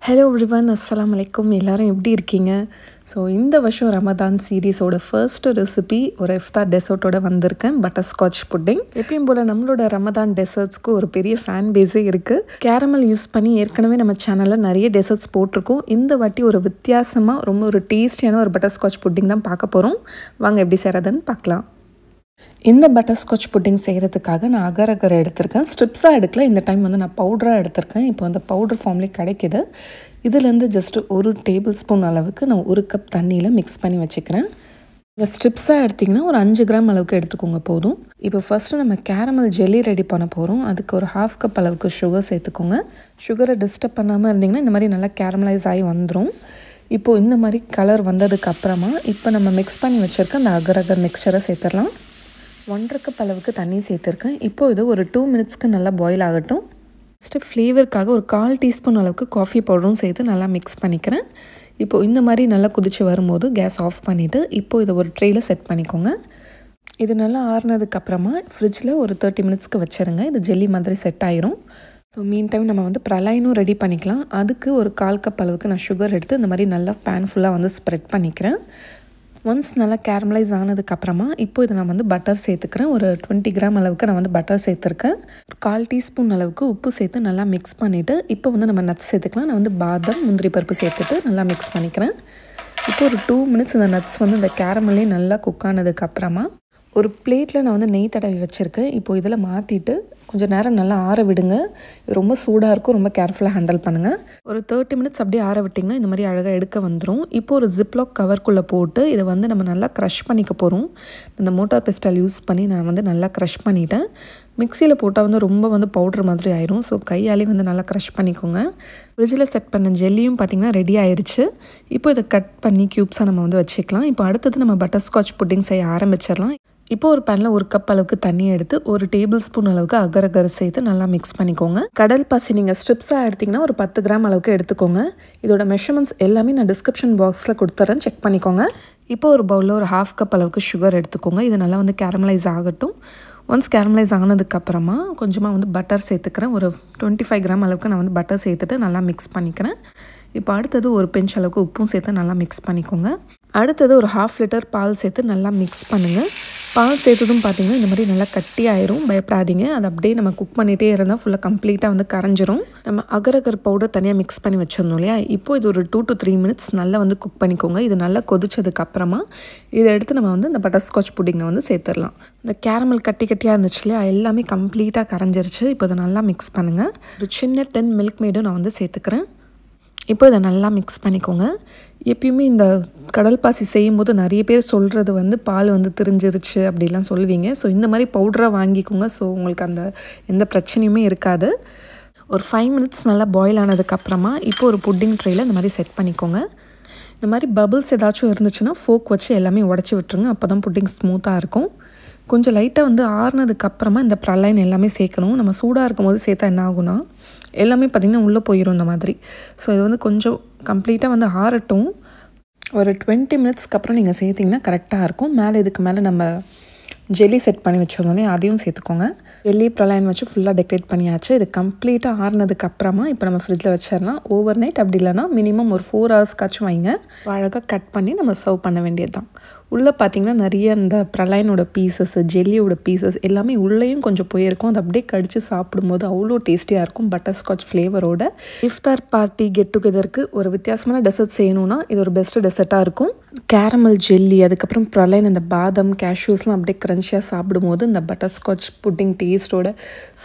Hello everyone, Assalamu alaikum. எல்லாரும் எப்படி இருக்கீங்க? ஸோ இந்த வருஷம் ரமதான் சீரீஸோட ஃபர்ஸ்ட் ரெசிபி ஒரு இஃப்தார் டெசர்ட்டோட வந்திருக்கேன், பட்டர்ஸ்காட்ச் புட்டிங். எப்பயும் போல் நம்மளோட ரமதான் டெசர்ட்ஸ்க்கு ஒரு பெரிய ஃபேன் பேஸே இருக்குது. கேரமல் யூஸ் பண்ணி ஏற்கனவே நம்ம சேனலில் நிறைய டெசர்ட்ஸ் போட்டிருக்கோம். இந்த வாட்டி ஒரு வித்தியாசமாக ரொம்ப ஒரு டேஸ்டியான ஒரு பட்டர்ஸ்காட்ச் புட்டிங் தான் பார்க்க போகிறோம். வாங்க எப்படி செய்கிறதுன்னு பார்க்கலாம். இந்த பட்டர்ஸ்காட்ச் புட்டிங் செய்கிறதுக்காக நான் அகர் அகர் எடுத்திருக்கேன். ஸ்ட்ரிப்ஸாக எடுக்கல, இந்த டைம் வந்து நான் பவுடராக எடுத்திருக்கேன். இப்போ அந்த பவுடர் ஃபார்ம்லேயே கிடைக்கிது. இதுலேருந்து ஜஸ்ட்டு 1 டேபிள் ஸ்பூன் அளவுக்கு நான் 1 கப் தண்ணியில் மிக்ஸ் பண்ணி வச்சுக்கிறேன். இந்த ஸ்ட்ரிப்ஸாக எடுத்திங்கன்னா ஒரு 5 கிராம் அளவுக்கு எடுத்துக்கோங்க போதும். இப்போ ஃபஸ்ட்டு நம்ம கேரமல் ஜெல்லி ரெடி பண்ண போகிறோம். அதுக்கு ஒரு 1/2 கப் அளவுக்கு சுகர் சேர்த்துக்கோங்க. சுகரை டிஸ்டர்ப் பண்ணாமல் இருந்திங்கன்னா இந்த மாதிரி நல்லா கேரமலைஸ் ஆகி வந்துடும். இப்போது இந்த மாதிரி கலர் வந்ததுக்கு அப்புறமா இப்போ நம்ம மிக்ஸ் பண்ணி வச்சுருக்க அந்த அகர் அகர் மிக்சரை சேர்த்துடலாம். 1/2 கப் அளவுக்கு தண்ணி சேர்த்துருக்கேன். இப்போது இது ஒரு 2 மினிட்ஸ்க்கு நல்லா பாயில் ஆகட்டும். ஃபஸ்ட்டு ஃப்ளேவருக்காக ஒரு 1/4 டீஸ்பூன் அளவுக்கு காஃபி பவுடரும் சேர்த்து நல்லா மிக்ஸ் பண்ணிக்கிறேன். இப்போது இந்த மாதிரி நல்லா கொதிச்சு வரும்போது கேஸ் ஆஃப் பண்ணிவிட்டு இப்போது இதை ஒரு ட்ரேயில் செட் பண்ணிக்கோங்க. இது நல்லா ஆறுனதுக்கப்புறமா ஃப்ரிட்ஜில் ஒரு 30 மினிட்ஸ்க்கு வச்சுருங்க. இது ஜெல்லி மாதிரி செட் ஆயிரும். ஸோ மீன் டைம் நம்ம வந்து பிரலைனும் ரெடி பண்ணிக்கலாம். அதுக்கு ஒரு 1/4 கப் அளவுக்கு நான் சுகர் எடுத்து இந்த மாதிரி நல்லா பேன் ஃபுல்லாக வந்து ஸ்ப்ரெட் பண்ணிக்கிறேன். ஒன்ஸ் நல்லா கேரமலைஸ் ஆனதுக்கப்புறமா இப்போ இதை நான் வந்து பட்டர் சேர்த்துக்கிறேன். ஒரு 20 கிராம் அளவுக்கு நான் வந்து பட்டர் சேர்த்துருக்கேன். ஒரு 1/4 டீஸ்பூன் அளவுக்கு உப்பு சேர்த்து நல்லா மிக்ஸ் பண்ணிவிட்டு இப்போ வந்து நம்ம நட்ஸ் சேர்த்துக்கலாம். நான் வந்து பாதாம் முந்திரி பருப்பு சேர்த்துட்டு நல்லா மிக்ஸ் பண்ணிக்கிறேன். இப்போ ஒரு 2 மினிட்ஸ் இந்த நட்ஸ் வந்து இந்த கேரமல்லே நல்லா குக் ஆனதுக்கப்புறமா ஒரு பிளேட்டில் நான் வந்து நெய் தடவி வச்சுருக்கேன். இப்போது இதில் மாற்றிட்டு கொஞ்சம் நேரம் நல்லா ஆற விடுங்க. இது ரொம்ப சூடாக இருக்கும், ரொம்ப கேர்ஃபுல்லாக ஹேண்டில் பண்ணுங்கள். ஒரு 30 மினிட்ஸ் அப்படியே ஆற விட்டிங்கன்னா இந்த மாதிரி அழகாக எடுக்க வந்துடும். இப்போ ஒரு ஜிப்லாக் கவர்க்குள்ளே போட்டு இதை வந்து நம்ம நல்லா க்ரஷ் பண்ணிக்க போகிறோம். இந்த மோட்டார் பெஸ்டால் யூஸ் பண்ணி நான் வந்து நல்லா க்ரஷ் பண்ணிட்டேன். மிக்சியில் போட்டால் வந்து ரொம்ப வந்து பவுடர் மாதிரி ஆயிரும். ஸோ கையாலே வந்து நல்லா க்ரஷ் பண்ணிக்கோங்க. ஃப்ரிட்ஜில் செட் பண்ண ஜெல்லியும் பார்த்திங்கன்னா ரெடி ஆயிடுச்சு. இப்போ இதை கட் பண்ணி க்யூப்ஸாக நம்ம வந்து வச்சுக்கலாம். இப்போ அடுத்தது நம்ம பட்டர்ஸ்காட்ச் புட்டிங் செய்ய ஆரம்பிச்சிடலாம். இப்போ ஒரு பேனில் 1 கப் அளவுக்கு தண்ணி எடுத்து 1 டேபிள் ஸ்பூன் அளவுக்கு அகர் அகர் சேர்த்து நல்லா மிக்ஸ் பண்ணிக்கோங்க. கடல் பாசி நீங்கள் ஸ்ட்ரிப்ஸாக எடுத்திங்கன்னா ஒரு 10 கிராம் அளவுக்கு எடுத்துக்கோங்க. இதோட மெஷர்மெண்ட்ஸ் எல்லாமே நான் டிஸ்கிரிப்ஷன் பாக்ஸில் கொடுத்துறேன், செக் பண்ணிக்கோங்க. இப்போ ஒரு பவுலில் ஒரு 1/2 கப் அளவுக்கு சுகர் எடுத்துக்கோங்க. இது நல்லா வந்து கேரமலைஸ் ஆகட்டும். ஒன்ஸ் கேரமலைஸ் ஆனதுக்கப்புறமா கொஞ்சமாக வந்து பட்டர் சேர்த்துக்கிறேன். ஒரு 25 கிராம் அளவுக்கு நான் வந்து பட்டர் சேர்த்துட்டு நல்லா மிக்ஸ் பண்ணிக்கிறேன். இப்போ அடுத்தது ஒரு பிஞ்ச் அளவுக்கு உப்பும் சேர்த்து நல்லா மிக்ஸ் பண்ணிக்கோங்க. அடுத்தது ஒரு 1/2 லிட்டர் பால் சேர்த்து நல்லா மிக்ஸ் பண்ணுங்கள். பால் சேர்த்ததும் பார்த்திங்கன்னா இந்த மாதிரி நல்லா கட்டி ஆயிரும், பயப்படாதீங்க. அது அப்படியே நம்ம குக் பண்ணிகிட்டே இருந்தால் ஃபுல்லாக கம்ப்ளீட்டாக வந்து கரைஞ்சிரும். நம்ம அகர் அகர் பவுடர் தனியாக மிக்ஸ் பண்ணி வச்சிருந்தோம் இல்லையா, இப்போது இது ஒரு 2 to 3 மினிட்ஸ் நல்லா வந்து குக் பண்ணிக்கோங்க. இது நல்லா கொதிச்சதுக்கப்புறமா இதை எடுத்து நம்ம வந்து இந்த பட்டர்ஸ்காட்ச் புட்டிங்கை வந்து சேர்த்துடலாம். இந்த கேரமல் கட்டி கட்டியாக இருந்துச்சு இல்லையா, எல்லாமே கம்ப்ளீட்டாக கரைஞ்சிருச்சு. இப்போ இதை நல்லா மிக்ஸ் பண்ணுங்கள். ஒரு சின்ன 10 மில்க் மேடும் நான் வந்து சேர்த்துக்கிறேன். இப்போ இதை நல்லா மிக்ஸ் பண்ணிக்கோங்க. எப்பயுமே இந்த கடல் பாசி செய்யும்போது நிறைய பேர் சொல்கிறது வந்து பால் வந்து திரிஞ்சிருச்சு அப்படிலாம் சொல்லுவீங்க. ஸோ இந்த மாதிரி பவுடராக வாங்கிக்கோங்க. ஸோ உங்களுக்கு அந்த எந்த பிரச்சனையுமே இருக்காது. ஒரு 5 மினிட்ஸ் நல்லா பாயில் ஆனதுக்கப்புறமா இப்போ ஒரு புட்டிங் ட்ரேயில் இந்த மாதிரி செட் பண்ணிக்கோங்க. இந்த மாதிரி பபிள்ஸ் ஏதாச்சும் இருந்துச்சுன்னா ஃபோக் வச்சு எல்லாமே உடச்சி விட்டுருங்க. அப்போ தான் புட்டிங் ஸ்மூத்தாக இருக்கும். கொஞ்சம் லைட்டாக வந்து ஆறுனதுக்கப்புறமா இந்த பிரலைன் எல்லாமே சேர்க்கணும். நம்ம சூடாக இருக்கும் போது சேர்த்தா என்ன ஆகுனா எல்லாமே பார்த்திங்கன்னா உள்ளே போயிடும் இந்த மாதிரி. ஸோ இது வந்து கொஞ்சம் கம்ப்ளீட்டாக வந்து ஆறட்டும். ஒரு 20 மினிட்ஸ்க்கு அப்புறம் நீங்கள் சேர்த்திங்கன்னா கரெக்டாக இருக்கும். மேலே இதுக்கு மேலே நம்ம ஜெல்லி செட் பண்ணி வச்சுருந்தோன்னே அதையும் சேர்த்துக்கோங்க. ஜெல்லி பிரலைன் வச்சு ஃபுல்லாக டெக்கரேட் பண்ணியாச்சு. இது கம்ப்ளீட்டாக ஆறுனதுக்கப்புறமா இப்போ நம்ம ஃப்ரிட்ஜில் வச்சிடலாம். ஓவர் நைட் அப்படி இல்லைனா மினிமம் ஒரு 4 ஹவர்ஸ்க்காச்சும் வைங்க. அழகாக கட் பண்ணி நம்ம சர்வ் பண்ண வேண்டியது தான். உள்ளே பார்த்திங்கன்னா நிறைய இந்த பிரலைனோட பீசஸ், ஜெல்லியோட பீசஸ் எல்லாமே உள்ளேயும் கொஞ்சம் போயிருக்கும். அது அப்படியே கடித்து சாப்பிடும்போது அவ்வளோ டேஸ்டியாக இருக்கும் பட்டர்ஸ்காட்ச் ஃப்ளேவரோட. இஃப்தார் பார்ட்டி கெட் டுகெதருக்கு ஒரு வித்தியாசமான டெசர்ட் செய்யணுன்னா இது ஒரு பெஸ்ட்டு டெசர்ட்டாக இருக்கும். கேரமல் ஜெல்லி, அதுக்கப்புறம் பிரலைன், இந்த பாதாம் கேஷ்யூஸ்லாம் அப்படியே க்ரன்ச்சியாக சாப்பிடும்போது இந்த பட்டர்ஸ்காட்ச் புட்டிங் டேஸ்ட்டோட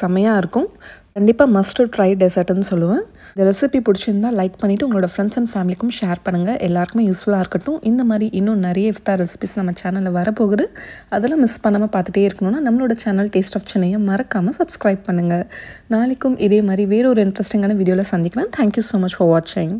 செமையாக இருக்கும். கண்டிப்பாக மஸ்ட் ட்ரை டெசர்ட்னு சொல்லுவேன். இந்த ரெசிபி பிடிச்சிருந்தால் லைக் பண்ணிவிட்டு உங்களோட ஃப்ரெண்ட்ஸ் அண்ட் ஃபேமிலிக்கும் ஷேர் பண்ணுங்கள். எல்லாருக்குமே யூஸ்ஃபுல்லாக இருக்கட்டும். இந்த மாதிரி இன்னும் நிறைய இஃப்தார் ரெசிபிஸ் நம்ம சேனலில் வரப்போகுது. அதெல்லாம் மிஸ் பண்ணாமல் பார்த்துட்டே இருக்கணும்னா நம்மளோட சேனல் டேஸ்ட் ஆஃப் சென்னையை மறக்காமல் சப்ஸ்கிரைப் பண்ணுங்கள். நாளைக்கும் இதே மாதிரி வேறு ஒரு இன்ட்ரெஸ்டிங்கான வீடியோவில் சந்திக்கலாம். தேங்க்யூ ஸோ மச் ஃபார் வாட்சிங்.